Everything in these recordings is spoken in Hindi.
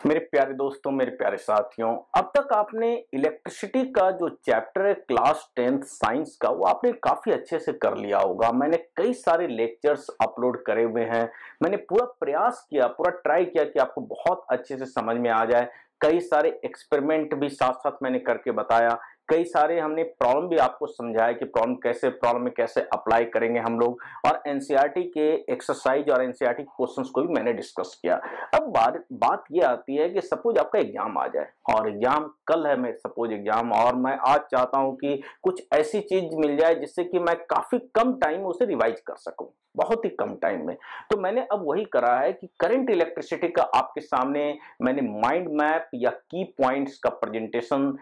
मेरे प्यारे दोस्तों, मेरे प्यारे साथियों, अब तक आपने इलेक्ट्रिसिटी का जो चैप्टर है क्लास 10th साइंस का, वो आपने काफी अच्छे से कर लिया होगा। मैंने कई सारे लेक्चर्स अपलोड करे हुए हैं। मैंने पूरा प्रयास किया, पूरा ट्राई किया कि आपको बहुत अच्छे से समझ में आ जाए। कई सारे एक्सपेरिमेंट भी साथ साथ मैंने करके बताया। कई सारे हमने प्रॉब्लम भी आपको समझाया कि प्रॉब्लम में कैसे अप्लाई करेंगे हम लोग, और एनसीईआरटी के एक्सरसाइज और एनसीईआरटी के क्वेश्चंस को भी मैंने डिस्कस किया। अब बात ये आती है कि सपोज आपका एग्जाम आ जाए, और एग्जाम कल है, मैं सपोज एग्जाम, और मैं आज चाहता हूं कि कुछ ऐसी चीज मिल जाए जिससे कि मैं काफी कम टाइम में उसे रिवाइज कर सकूं, बहुत ही कम टाइम में। तो मैंने अब वही करा है कि करंट इलेक्ट्रिसिटी का आपके सामने मैंने माइंड मैप या की पॉइंट्स का प्रेजेंटेशन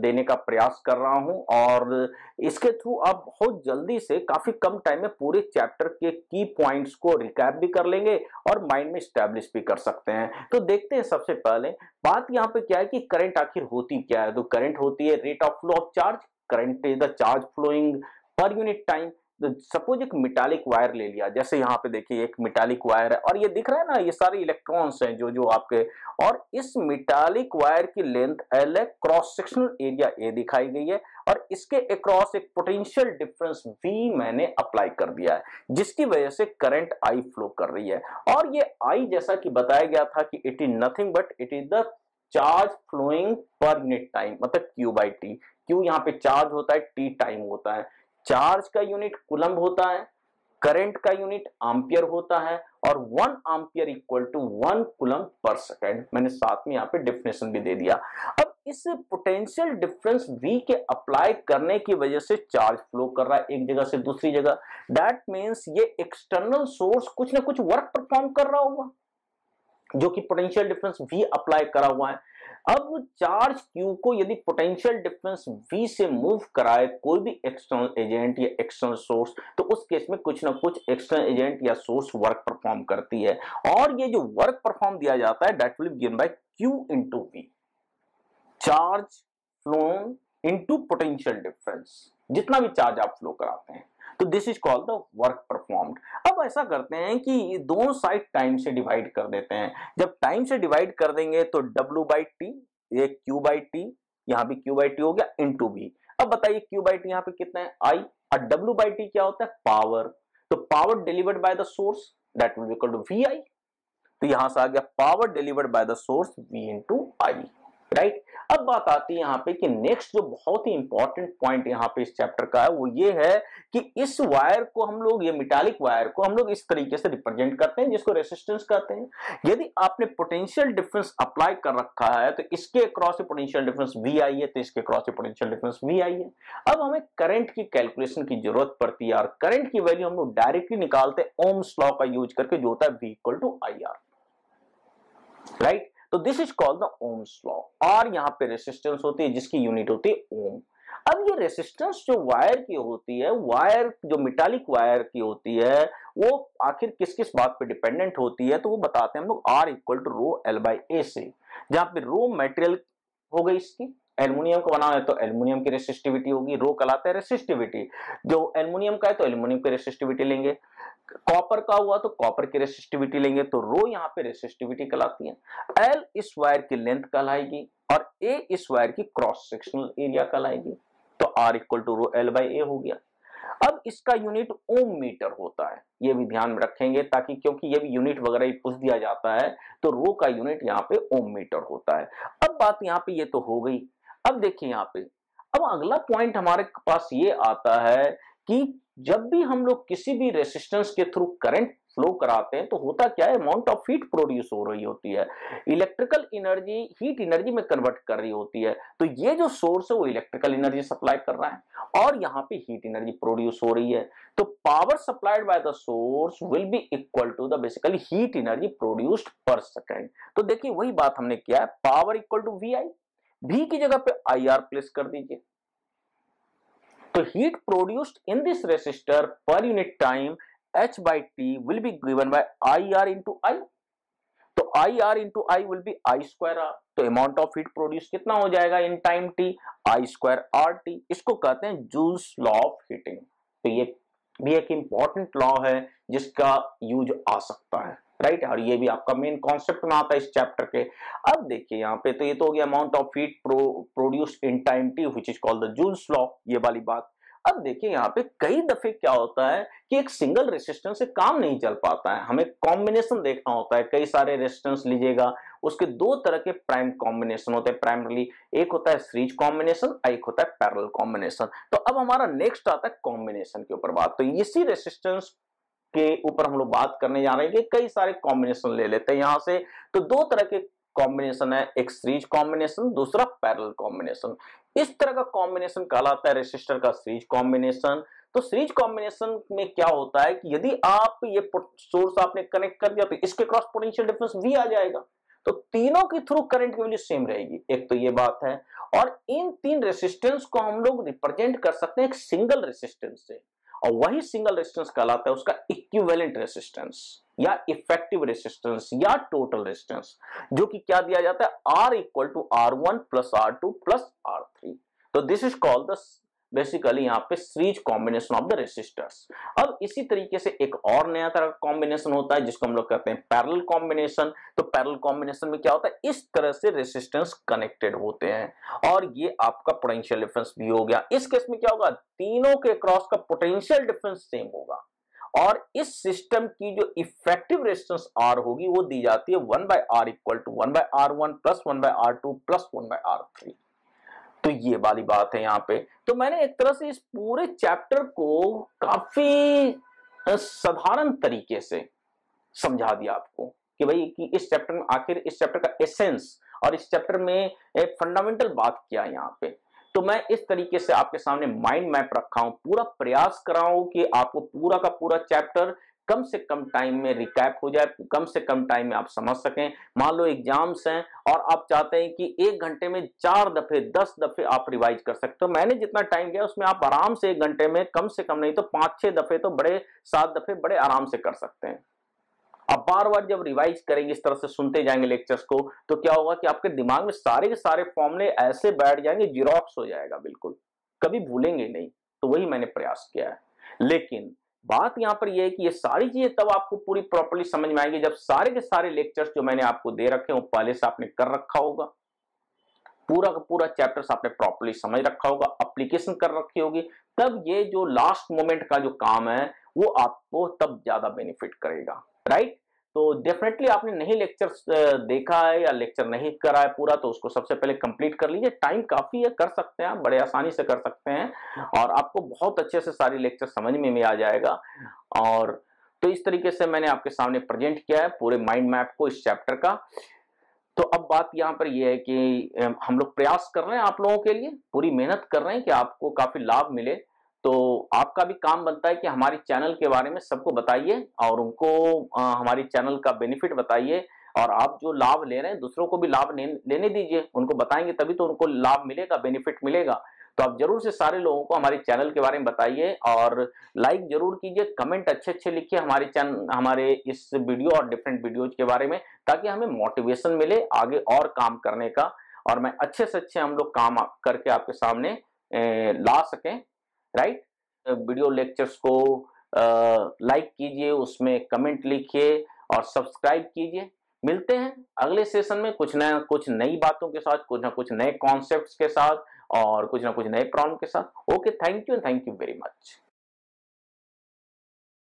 देने का प्रयास कर रहा हूं, और इसके थ्रू आप बहुत जल्दी से काफी कम टाइम में पूरे चैप्टर के की पॉइंट्स को रिकैप भी कर लेंगे और माइंड में स्टैब्लिश भी कर सकते हैं। तो देखते हैं, सबसे पहले बात यहां पे क्या है कि करंट आखिर होती क्या है। तो करंट होती है rate of flow of charge. Current is the charge flowing per unit time. Suppose एक मेटालिक वायर ले लिया, जैसे यहाँ पे देखिए एक मेटालिक वायर है, और ये दिख रहा है ना, ये सारे इलेक्ट्रॉन्स हैं जो जो आपके, और इस मेटालिक वायर की लेंथ एल है, क्रॉस सेक्शनल एरिया ए दिखाई गई है, और इसके अक्रॉस एक पोटेंशियल डिफरेंस वी मैंने अप्लाई कर दिया है, जिसकी वजह से करंट आई फ्लो कर रही है। और ये आई, जैसा कि बताया गया था कि it is nothing but it is the charge flowing per unit time, मतलब क्यू बाई टी। क्यू यहाँ पे चार्ज होता है, टी टाइम होता है। चार्ज का यूनिट कूलम्ब होता है, करंट का यूनिट एम्पियर होता है, और 1 एम्पियर इक्वल टू 1 कूलम्ब पर सेकेंड। मैंने साथ में यहाँ पे डेफिनेशन भी दे दिया। अब इस पोटेंशियल डिफरेंस V के अप्लाई करने की वजह से चार्ज फ्लो कर रहा है एक जगह से दूसरी जगह। दैट मीन्स ये एक्सटर्नल सोर्स कुछ ना कुछ वर्क परफॉर्म कर रहा होगा, जो कि पोटेंशियल डिफरेंस V अप्लाई करा हुआ है। अब चार्ज Q को यदि पोटेंशियल डिफरेंस V से मूव कराए कोई भी एक्सटर्नल एजेंट या एक्सटर्नल सोर्स, तो उस केस में कुछ ना कुछ एक्सटर्नल एजेंट या सोर्स वर्क परफॉर्म करती है, और ये जो वर्क परफॉर्म दिया जाता है that will be given by Q into V, charge flow into potential difference, जितना भी चार्ज आप फ्लो कराते हैं। तो this is called the work performed. अब ऐसा करते हैं कि दोनों साइड टाइम से डिवाइड कर देते हैं। जब टाइम से डिवाइड कर देंगे तो W बाई टी, ये Q बाई टी, यहां भी Q बाई टी हो गया, इनटू V। अब बताइए Q बाई टी यहां पे कितना है, I, और W बाई टी क्या होता है, पावर। तो power delivered by the source that will be equal to VI। तो यहां से आ गया power delivered by the source V into I, right. अब बात आती है यहाँ पे कि नेक्स्ट जो बहुत ही इंपॉर्टेंट पॉइंट यहाँ पे इस चैप्टर का है, वो ये है कि इस वायर को हम लोग, ये मेटालिक वायर को हम लोग इस तरीके से रिप्रेजेंट करते हैं, जिसको रेसिस्टेंस कहते हैं। यदि आपने पोटेंशियल डिफरेंस अप्लाई कर रखा है तो इसके अक्रॉस से पोटेंशियल डिफरेंस V आई है, तो इसके अक्रॉस से पोटेंशियल डिफरेंस V आई है। अब हमें करंट की कैलकुलेशन की जरूरत पड़ती है, और करंट की वैल्यू हम लोग डायरेक्टली निकालते हैं ओम्स लॉ का यूज करके, जो होता है V equal to IR, right. तो this is called the Ohm's law. और यहां पे रेसिस्टेंस होती है जिसकी यूनिट होती है ओम। अब ये रेसिस्टेंस जो वायर की होती है, वायर जो मेटालिक वायर की होती है, वो आखिर किस किस बात पे डिपेंडेंट होती है, तो वो बताते हैं हम लोग R equal to rho L by A से, जहां पे रो मेटेरियल हो गई इसकी, एल्युमिनियम को बनाना है तो एल्युमिनियम की रेसिस्टिविटी होगी, रो कहलाता है रेसिस्टिविटी। जो एल्युमिनियम का है तो एल्युमिनियम की रेसिस्टिविटी लेंगे, कॉपर का हुआ तो कॉपर की रेसिस्टिविटी लेंगे, तो रो यहाँ पे रेसिस्टिविटी कहलाती है। एल इस वायर की लेंथ कहलाएगी, और ए इस वायर की क्रॉस सेक्शनल एरिया कहलाएगी। तो R equal to rho L by A हो गया। अब इसका यूनिट ओम मीटर होता है, ये भी ध्यान में रखेंगे, ताकि क्योंकि ये भी यूनिट वगैरह ही पूछ दिया जाता है, तो रो का यूनिट यहाँ पे ओम मीटर होता है। अब बात यहाँ पे ये तो हो गई। अब देखिए यहाँ पे, अब अगला पॉइंट हमारे पास ये आता है कि जब भी हम लोग किसी भी रेसिस्टेंस के थ्रू करंट फ्लो कराते हैं तो होता क्या है, अमाउंट ऑफ हीट प्रोड्यूस हो रही होती है, इलेक्ट्रिकल एनर्जी हीट एनर्जी में कन्वर्ट कर रही होती है। तो ये जो सोर्स है वो इलेक्ट्रिकल एनर्जी सप्लाई कर रहा है, और यहाँ पे हीट एनर्जी प्रोड्यूस हो रही है। तो power supplied by the source will be equal to the basically heat energy produced per second. तो देखिए वही बात हमने किया है, power equal to VI, V की जगह पे IR प्लेस कर दीजिए। तो heat produced in this resistor per unit time H by T will be given by IR into I। तो IR into I will be I square R। तो amount of heat produced कितना हो जाएगा in time T, I square RT। इसको कहते हैं जूल्स लॉ ऑफ हीटिंग। तो ये भी एक इंपॉर्टेंट लॉ है जिसका यूज आ सकता है। राइट। और ये भी आपका मेन कॉन्सेप्ट में आता है इस चैप्टर के। अब देखिए यहाँ पे तो ये तो हो गया amount of heat produced in time T which is called the joules law, ये वाली बात। अब देखिए यहाँ पे कई दफे क्या होता है कि एक सिंगल रेसिस्टेंस से काम नहीं चल पाता है, हमें कॉम्बिनेशन देखना होता है। कई सारे रेसिस्टेंस लीजिएगा, उसके दो तरह के प्राइम कॉम्बिनेशन होते हैं प्राइमरली, एक होता है सीरीज कॉम्बिनेशन, एक होता है पैरेलल कॉम्बिनेशन। तो अब हमारा नेक्स्ट आता है कॉम्बिनेशन के ऊपर बात। तो इसी रेसिस्टेंस के ऊपर हम लोग बात करने जा रहे हैं कि कई सारे कॉम्बिनेशन ले लेते हैं यहां से। तो दो तरह के कॉम्बिनेशन है, एक सीरीज कॉम्बिनेशन, दूसरा पैरेलल कॉम्बिनेशन। इस तरह का कॉम्बिनेशन कहलाता है रेसिस्टर का सीरीज कॉम्बिनेशन। तो सीरीज कॉम्बिनेशन में क्या होता है कि यदि आप ये सोर्स आपने कनेक्ट कर दिया तो इसके क्रॉस पोटेंशियल डिफरेंस भी आ जाएगा, तो तीनों के थ्रू करंट की वैल्यू सेम रहेगी। एक तो ये बात है, और इन तीन रेसिस्टेंस को हम लोग रिप्रेजेंट कर सकते हैं एक सिंगल रेसिस्टेंस से, और वही सिंगल रेजिस्टेंस कहलाता है उसका इक्विवेलेंट रेजिस्टेंस या इफेक्टिव रेजिस्टेंस या टोटल रेजिस्टेंस, जो कि क्या दिया जाता है R equal to R1 plus R2 plus R3। तो this is called the basically यहाँ पे series combination of the resistors. अब इसी तरीके से एक और नया तरह का कॉम्बिनेशन होता है जिसको हम लोग कहते हैं पैरेलल कॉम्बिनेशन। तो पैरेलल कॉम्बिनेशन में क्या होता है, इस तरह से रेसिस्टेंस कनेक्टेड होते हैं और ये आपका पोटेंशियल डिफरेंस भी हो गया। इस केस में क्या होगा, तीनों के क्रॉस का पोटेंशियल डिफरेंस सेम होगा, और इस सिस्टम की जो इफेक्टिव रेजिस्टेंस R होगी वो दी जाती है 1/R equal to 1/R1 plus 1/R2 plus 1/R3। तो ये वाली बात है यहाँ पे। तो मैंने एक तरह से इस पूरे चैप्टर को काफी साधारण तरीके से समझा दिया आपको कि भाई कि इस चैप्टर में आखिर इस चैप्टर का एसेंस और इस चैप्टर में एक फंडामेंटल बात क्या है यहाँ पे। तो मैं इस तरीके से आपके सामने माइंड मैप रखा हूं, पूरा प्रयास कर रहा हूं कि आपको पूरा का पूरा चैप्टर कम से कम टाइम में रिकैप हो जाए, कम से कम टाइम में आप समझ सकें। मान लो एग्जाम्स हैं और आप चाहते हैं कि 1 घंटे में 4 दफे 10 दफे आप रिवाइज कर सकते हो। मैंने जितना टाइम दिया उसमें आप आराम से 1 घंटे में कम से कम नहीं तो 5-6 दफे तो बड़े 7 दफे बड़े आराम से कर सकते हैं। आप बार बार जब रिवाइज करेंगे, इस तरह से सुनते जाएंगे लेक्चर्स को, तो क्या होगा कि आपके दिमाग में सारे के सारे फॉर्मूले ऐसे बैठ जाएंगे, जीरोक्स हो जाएगा, बिल्कुल कभी भूलेंगे नहीं। तो वही मैंने प्रयास किया है। लेकिन बात यहां पर यह है कि ये सारी चीजें तब आपको पूरी प्रॉपर्ली समझ में आएंगी जब सारे के सारे लेक्चर्स जो मैंने आपको दे रखे हैं वो पहले से आपने कर रखा होगा, पूरा का पूरा चैप्टर्स आपने प्रॉपर्ली समझ रखा होगा, एप्लीकेशन कर रखी होगी। तब ये जो लास्ट मोमेंट का जो काम है वो आपको तब ज्यादा बेनिफिट करेगा, राइट। तो डेफिनेटली आपने नहीं लेक्चर्स देखा है या लेक्चर नहीं करा है पूरा, तो उसको सबसे पहले कंप्लीट कर लीजिए। टाइम काफी है, कर सकते हैं आप, बड़े आसानी से कर सकते हैं और आपको बहुत अच्छे से सारी लेक्चर समझ में भी आ जाएगा। और तो इस तरीके से मैंने आपके सामने प्रेजेंट किया है पूरे माइंड मैप को इस चैप्टर का। तो अब बात यहाँ पर यह है कि हम लोग प्रयास कर रहे हैं आप लोगों के लिए, पूरी मेहनत कर रहे हैं कि आपको काफी लाभ मिले। तो आपका भी काम बनता है कि हमारी चैनल के बारे में सबको बताइए और उनको हमारी चैनल का बेनिफिट बताइए, और आप जो लाभ ले रहे हैं दूसरों को भी लाभ लेने दीजिए। उनको बताएंगे तभी तो उनको लाभ मिलेगा, बेनिफिट मिलेगा। तो आप जरूर से सारे लोगों को हमारी चैनल के बारे में बताइए और लाइक जरूर कीजिए, कमेंट अच्छे अच्छे लिखिए हमारे चैनल, हमारे इस वीडियो और डिफरेंट वीडियोज के बारे में, ताकि हमें मोटिवेशन मिले आगे और काम करने का, और मैं अच्छे से अच्छे हम लोग काम करके आपके सामने ला सकें, राइट। वीडियो लेक्चर्स को लाइक कीजिए, उसमें कमेंट लिखिए और सब्सक्राइब कीजिए। मिलते हैं अगले सेशन में कुछ नई बातों के साथ, कुछ ना कुछ नए कॉन्सेप्ट्स के साथ और कुछ ना कुछ नए प्रॉब्लम के साथ। Okay, thank you very much.